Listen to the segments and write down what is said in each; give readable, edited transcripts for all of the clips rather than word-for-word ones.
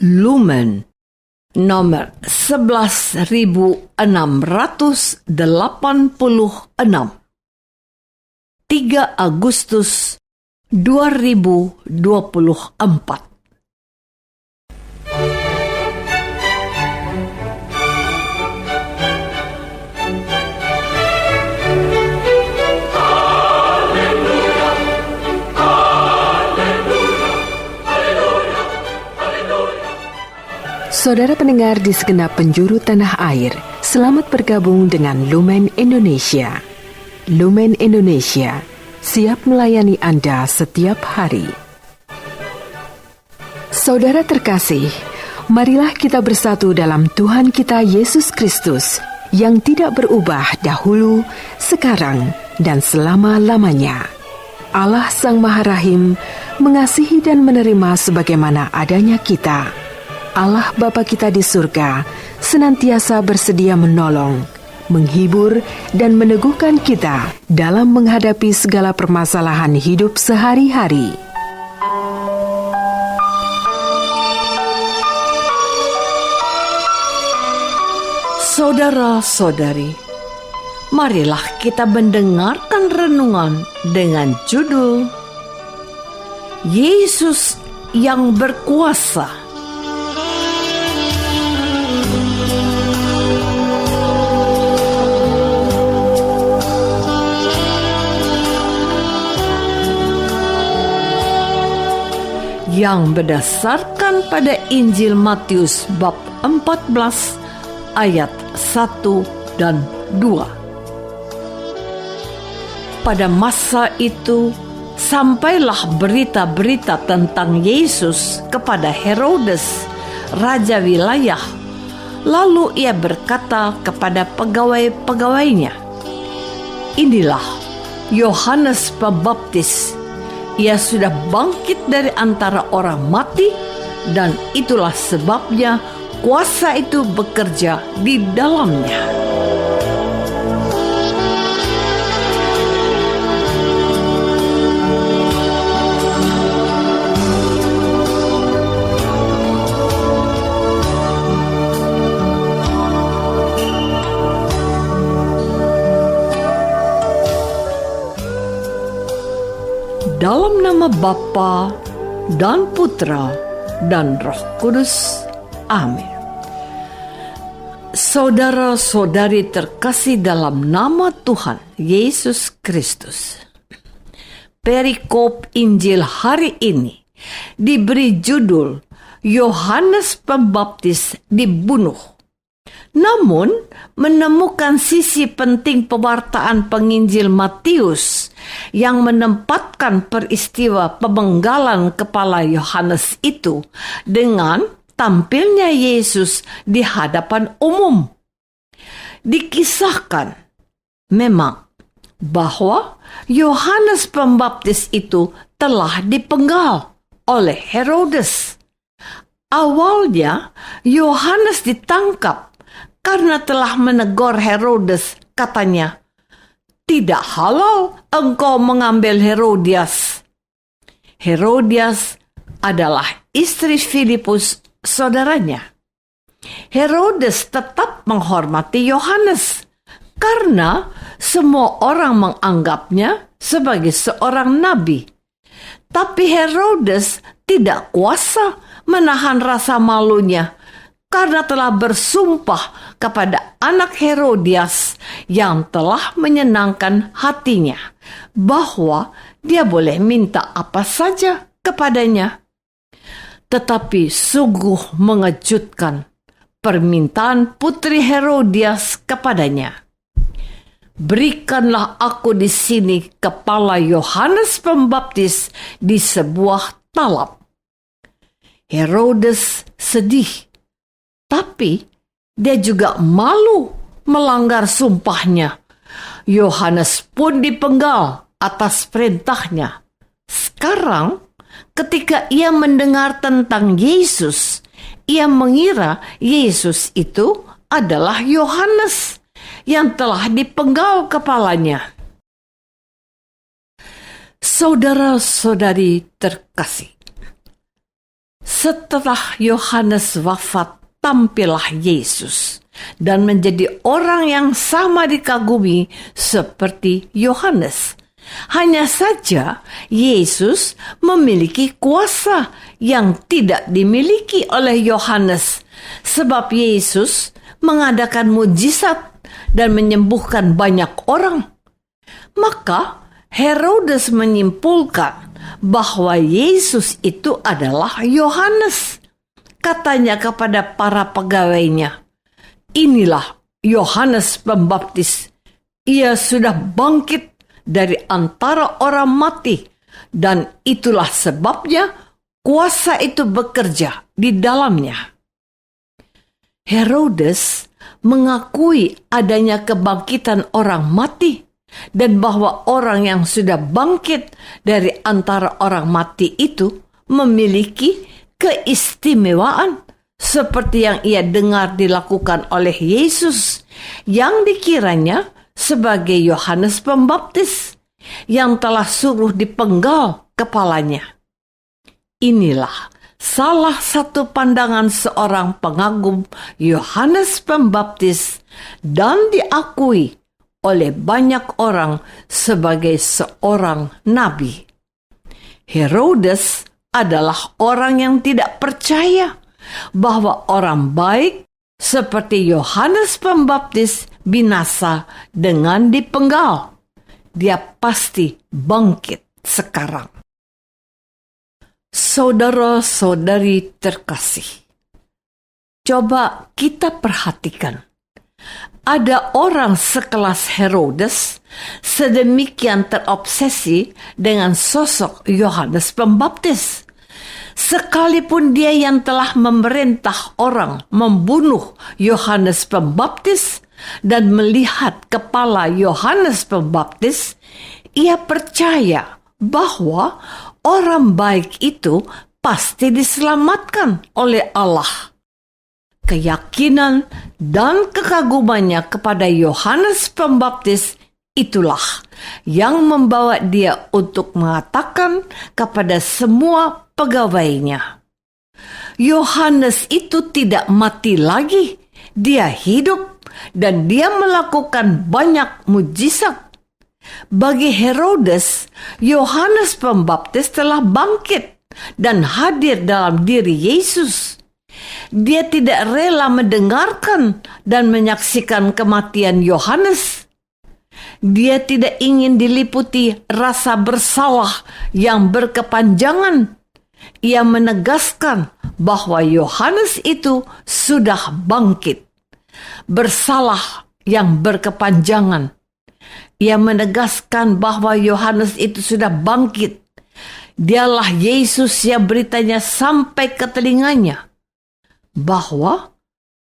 Lumen nomor 11.686, 3 Agustus 2024. Saudara pendengar di segenap penjuru tanah air, selamat bergabung dengan Lumen Indonesia. Lumen Indonesia, siap melayani Anda setiap hari. Saudara terkasih, marilah kita bersatu dalam Tuhan kita Yesus Kristus yang tidak berubah dahulu, sekarang, dan selama-lamanya. Allah Sang Maha Rahim mengasihi dan menerima sebagaimana adanya kita. Allah Bapa kita di surga senantiasa bersedia menolong, menghibur, dan meneguhkan kita dalam menghadapi segala permasalahan hidup sehari-hari. Saudara-saudari, marilah kita mendengarkan renungan dengan judul Yesus yang berkuasa. Yang berdasarkan pada Injil Matius bab 14 ayat 1 dan 2. Pada masa itu sampailah berita-berita tentang Yesus kepada Herodes, raja wilayah. Lalu ia berkata kepada pegawai-pegawainya, "Inilah Yohanes Pembaptis. Ia sudah bangkit dari antara orang mati, dan itulah sebabnya kuasa itu bekerja di dalamnya." Dalam nama Bapa dan Putra dan Roh Kudus. Amin. Saudara-saudari terkasih dalam nama Tuhan Yesus Kristus, perikop Injil hari ini diberi judul Yohanes Pembaptis dibunuh. Namun, menemukan sisi penting pewartaan penginjil Matius yang menempatkan peristiwa pemenggalan kepala Yohanes itu dengan tampilnya Yesus di hadapan umum. Dikisahkan memang bahwa Yohanes Pembaptis itu telah dipenggal oleh Herodes. Awalnya Yohanes ditangkap karena telah menegur Herodes, katanya, "Tidak halal engkau mengambil Herodias." Herodias adalah istri Filipus, saudaranya. Herodes tetap menghormati Yohanes karena semua orang menganggapnya sebagai seorang nabi. Tapi Herodes tidak kuasa menahan rasa malunya karena telah bersumpah kepada anak Herodias yang telah menyenangkan hatinya bahwa dia boleh minta apa saja kepadanya. Tetapi sungguh mengejutkan permintaan putri Herodias kepadanya. "Berikanlah aku di sini kepala Yohanes Pembaptis di sebuah talap." Herodes sedih, tapi dia juga malu melanggar sumpahnya. Yohanes pun dipenggal atas perintahnya. Sekarang, ketika ia mendengar tentang Yesus, ia mengira Yesus itu adalah Yohanes yang telah dipenggal kepalanya. Saudara-saudari terkasih, Setelah Yohanes wafat, tampillah Yesus dan menjadi orang yang sama dikagumi seperti Yohanes. Hanya saja Yesus memiliki kuasa yang tidak dimiliki oleh Yohanes, sebab Yesus mengadakan mujizat dan menyembuhkan banyak orang. Maka Herodes menyimpulkan bahwa Yesus itu adalah Yohanes. Katanya kepada para pegawainya, "Inilah Yohanes Pembaptis. Ia sudah bangkit dari antara orang mati, dan itulah sebabnya kuasa itu bekerja di dalamnya." Herodes mengakui adanya kebangkitan orang mati dan bahwa orang yang sudah bangkit dari antara orang mati itu memiliki keistimewaan seperti yang ia dengar dilakukan oleh Yesus yang dikiranya sebagai Yohanes Pembaptis yang telah suruh dipenggal kepalanya. Inilah salah satu pandangan seorang pengagum Yohanes Pembaptis dan diakui oleh banyak orang sebagai seorang nabi. Herodes adalah orang yang tidak percaya bahwa orang baik seperti Yohanes Pembaptis binasa dengan dipenggal. Dia pasti bangkit sekarang. Saudara-saudari terkasih, coba kita perhatikan. Ada orang sekelas Herodes sedemikian terobsesi dengan sosok Yohanes Pembaptis. Sekalipun dia yang telah memerintah orang membunuh Yohanes Pembaptis dan melihat kepala Yohanes Pembaptis, ia percaya bahwa orang baik itu pasti diselamatkan oleh Allah. Keyakinan dan kekagumannya kepada Yohanes Pembaptis itulah yang membawa dia untuk mengatakan kepada semua pegawainya, Yohanes itu tidak mati lagi, dia hidup dan dia melakukan banyak mujizat. Bagi Herodes, Yohanes Pembaptis telah bangkit dan hadir dalam diri Yesus. Dia tidak rela mendengarkan dan menyaksikan kematian Yohanes. Dia tidak ingin diliputi rasa bersalah yang berkepanjangan. Ia menegaskan bahwa Yohanes itu sudah bangkit. Bersalah yang berkepanjangan. Ia menegaskan bahwa Yohanes itu sudah bangkit. Dialah Yesus yang beritanya sampai ke telinganya, bahwa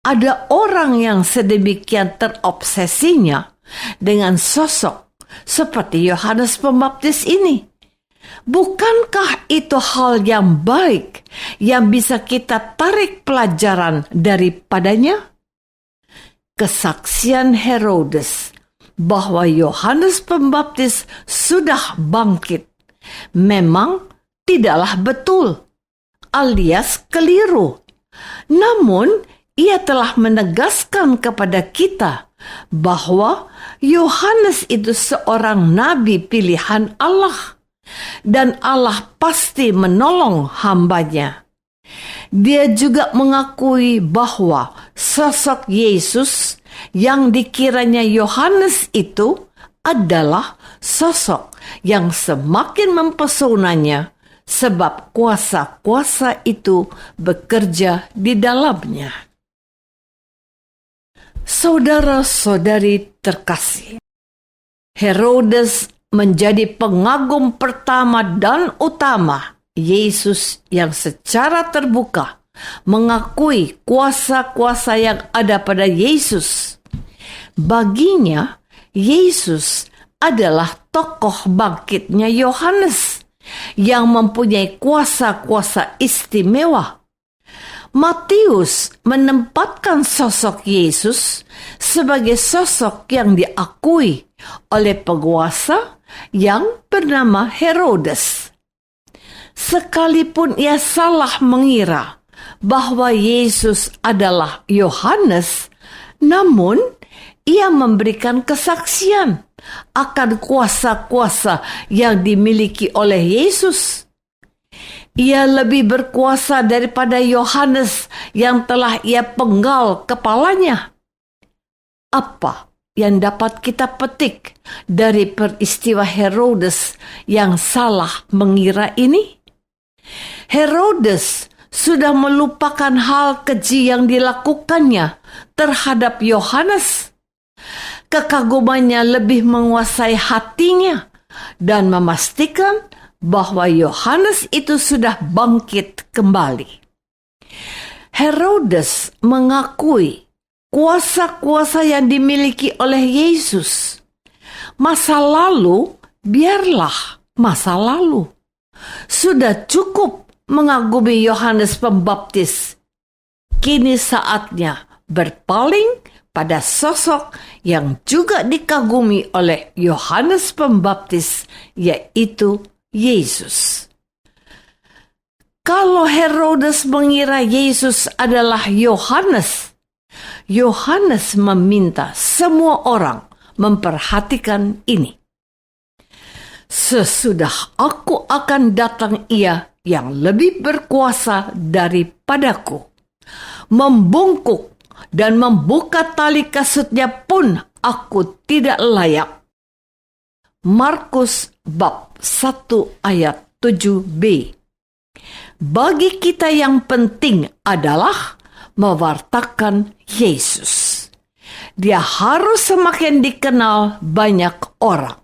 ada orang yang sedemikian terobsesinya dengan sosok seperti Yohanes Pembaptis ini. Bukankah itu hal yang baik yang bisa kita tarik pelajaran daripadanya? Kesaksian Herodes bahwa Yohanes Pembaptis sudah bangkit memang tidaklah betul, alias keliru. Namun, ia telah menegaskan kepada kita bahwa Yohanes itu seorang nabi pilihan Allah, dan Allah pasti menolong hambanya. Dia juga mengakui bahwa sosok Yesus yang dikiranya Yohanes itu adalah sosok yang semakin mempesonanya, sebab kuasa-kuasa itu bekerja di dalamnya. Saudara-saudari terkasih, Herodes menjadi pengagum pertama dan utama Yesus yang secara terbuka mengakui kuasa-kuasa yang ada pada Yesus. Baginya, Yesus adalah tokoh bangkitnya Yohanes yang mempunyai kuasa-kuasa istimewa. Matius menempatkan sosok Yesus sebagai sosok yang diakui oleh penguasa yang bernama Herodes. sekalipun ia salah mengira bahwa Yesus adalah Yohanes, namun ia memberikan kesaksian akan kuasa-kuasa yang dimiliki oleh Yesus. Ia lebih berkuasa daripada Yohanes yang telah ia penggal kepalanya. Apa yang dapat kita petik dari peristiwa Herodes yang salah mengira ini? Herodes sudah melupakan hal keji yang dilakukannya terhadap Yohanes. Kekagumannya lebih menguasai hatinya dan memastikan bahwa Yohanes itu sudah bangkit kembali. Herodes mengakui kuasa-kuasa yang dimiliki oleh Yesus. Masa lalu, biarlah masa lalu. Sudah cukup mengagumi Yohanes Pembaptis. Kini saatnya berpaling pada sosok yang juga dikagumi oleh Yohanes Pembaptis, yaitu Yesus. Kalau Herodes mengira Yesus adalah Yohanes, Yohanes meminta semua orang memperhatikan ini. Sesudah aku akan datang ia yang lebih berkuasa daripadaku. Membungkuk dan membuka tali kasutnya pun aku tidak layak. Markus bab 1 ayat 7b. Bagi kita yang penting adalah mewartakan Yesus. Dia harus semakin dikenal banyak orang.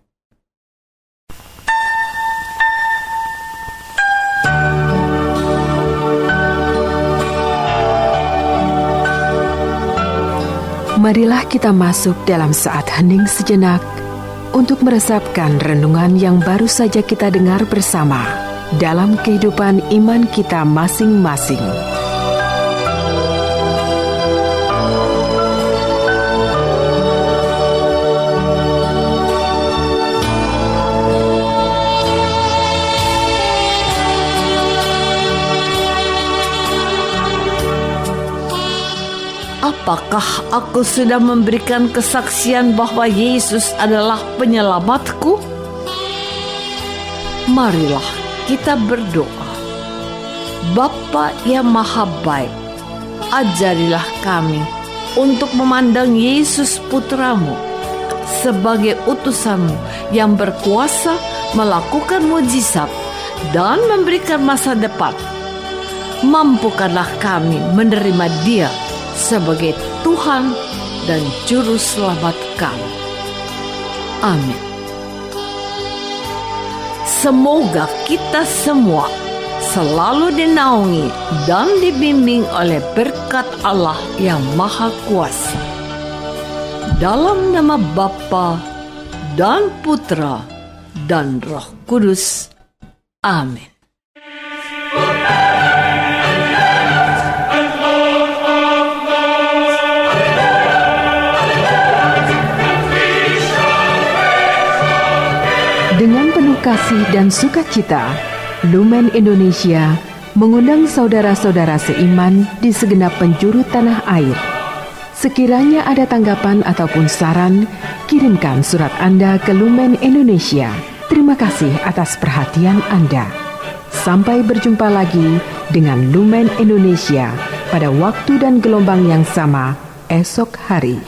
Marilah kita masuk dalam saat hening sejenak untuk meresapkan renungan yang baru saja kita dengar bersama dalam kehidupan iman kita masing-masing. Apakah aku sudah memberikan kesaksian bahwa Yesus adalah penyelamatku? Marilah kita berdoa. Bapa yang Maha Baik, ajarilah kami untuk memandang Yesus Putramu sebagai utusanmu yang berkuasa melakukan mujizat dan memberikan masa depan. Mampukanlah kami menerima Dia sebagai Tuhan dan Juru Selamat kami. Amin. Semoga kita semua selalu dinaungi dan dibimbing oleh berkat Allah yang Maha Kuasa. Dalam nama Bapa dan Putra dan Roh Kudus. Amin. Dengan penuh kasih dan sukacita, Lumen Indonesia mengundang saudara-saudara seiman di segenap penjuru tanah air. Sekiranya ada tanggapan ataupun saran, kirimkan surat Anda ke Lumen Indonesia. Terima kasih atas perhatian Anda. Sampai berjumpa lagi dengan Lumen Indonesia pada waktu dan gelombang yang sama esok hari.